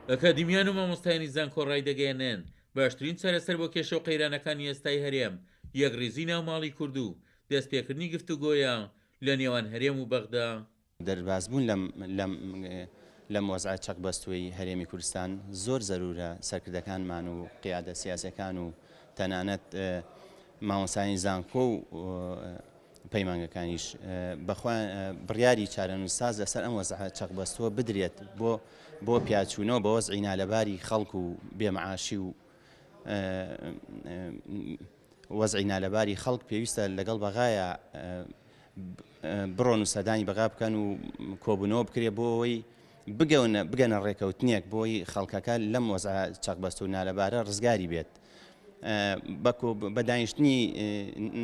ئەکادیمیان و مامۆستایانی زانکۆ ڕای دەگەێنن باشترین چارەسەر بۆ کێشە و قەیرانەکانی ئێستای هەرێم یەکڕێزی ناوماڵی کورد و دەستپێکردنی گفتوگۆیە لە نێوان هەرێم و بەغدا. دەربازبوون لەم وەزعە چەقبەستووی هەرێمی کوردستان زۆر زەرورە سەرکردەکانمان و قیادە سیاسەکان و تەنانەت مامۆستایانی زانکۆ و پەیمانگەکانیش بەخوا بڕیاری چارەنووسساز لەسەر ئەم وەزعە چەقبەستووە بدرێت بۆ پیاچوونەوە بە وەزعی نالەباری خەڵک و بێمەعاشی و وەزعی نالەباری خەڵک پێویستە لەگەڵ بەغایە بڕۆن و سەدانی بەغا بکەن و کۆبوونەوە بکرێت بۆ ئەوەی بگەنە ڕێکەوتنیەک بۆی خەڵکەکە لەم وەزعە چەقبەست و نالەبارە ڕزگاری بێت. بە دانیشتنی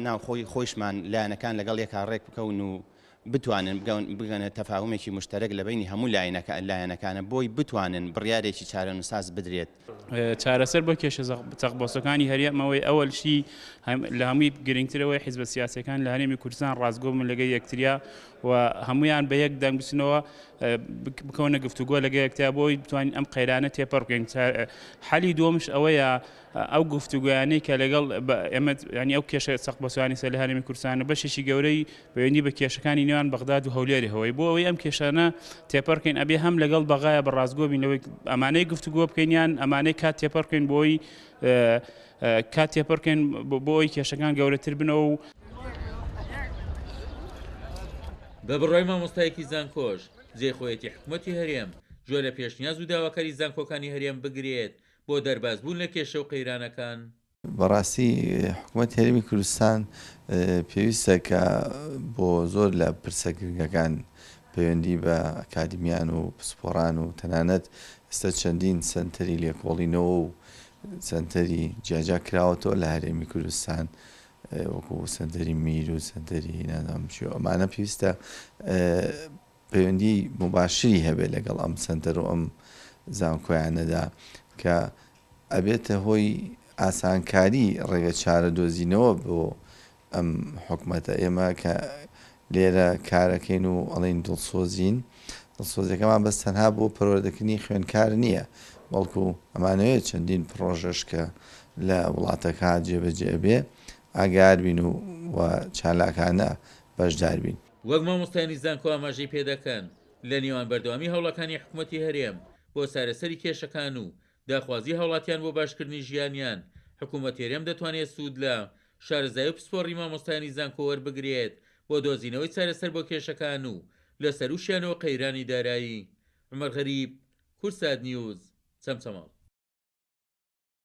ناوخۆی خۆشمان لایەنەکان لەگەڵ یەکا ڕێک بکەون و بتوانن بگەنە تەفاهومێکی مشتەرەک لە بینی هەموو لایەنەکانە بۆی بتوانن بڕیارێکی چارەنووسساز بدرێت. چارەسەر بۆ کێشە چەقبەستەکانی هەرێمەوەی ئەوەلشی لە هەمووی گرنگترەوەی حیزبە سیاسیەکان لە هەرێمی کوردستان ڕازگۆ بوون لەگەڵ یەکتریا و هەمویان بە یەک دەنگبستنەوە بکەونە گفتوگۆ لەگەڵ یەکتیا بۆی بتوانین ئەم قەیرانە تێپەڕ بکەین. حەلی دووەمش ئەوەیە ئەو گفتوگویانەی کە لەگەڵ ئێمە ینی ئەو کێشە چەقبەستوانی سەر لە هەرێمی کوردستان و بەشێکی گەورەی پەیوەندی بە کێشەکانی نێوان بەغداد و هەولێری هەوەی بۆ ئەوەی ئەم کێشانە تێپەڕ بکەین ئەبێ هەم لەگەڵ بەغایە بە ڕازگۆ بینەوەی ئەمانەی گفتوگۆ بکەین یان ئەمانەی کات تێپەڕ بکەین بۆی کات تێپەڕ بکەین بۆی کێشەکان گەورەتر بنەوە و بە بڕای مامۆستایەکی زانکۆش جێخۆیەتی حکوومەتی هەرێم جۆ لە پێشنیاز و داواکاری زانکۆکانی هەرێم بگرێت بۆ دەربازبوون لە کێشە و قەیرانەکان. بەڕاستی حکوومەتی هەرێمی کوردستان پێویستە کە بۆ زۆر لە پرسەگرنگەکان پەیوەندی بە ئەکادیمیان و پسپۆڕان و تەنانەت ئێستا چەندین سەنتەری لێکۆڵینەوە و سەنتەری جیاجا کراوەتەوە لە هەرێمی کوردستان وەکو سەنتەری میر و سەنتەری نازانم چی ئەمانە پێویستە پەیوەندی مباشری هەبێت لەگەڵ ئەم سەنتەر و ئەم زانکۆیانەدا کە ئەبێتە هۆی ئاسانکاری ڕێگە چارە دۆزینەوە بۆ ئەم حکومەتە. ئێمە کە لێرە کارەکەین و ئەڵێن دڵسۆزیەکەمان بەس تەنها بۆ پەروەردەکردنی خوێندکار نییە، بەڵکو ئەمانەوێت چەندین پرۆژەش کە لە وڵاتەکە جێبەجێ بێ ئاگار بین و چالاکانە بەشدار بین. وەک مامۆستایانی زانکۆ ئاماژەی پێدەکەن لە نێوان بەردەوامی هەوڵەکانی حکوومەتی هەرێم بۆ چارەسەری کێشەکان و داخوازی هەوڵاتیان بۆ باشکردنی ژیانیان حکوومەتی هەرێم دەتوانێت سوود لە شارەزای و پسپۆڕی مامۆستایانی زانکۆ وەربگرێت بۆ دۆزینەوەی چارەسەر بۆ کێشەکان و لەسەر وشیانەوە قەیرانی دارایی. عومەر غەریب، کوردسات نیوز، چەمچەماڵ.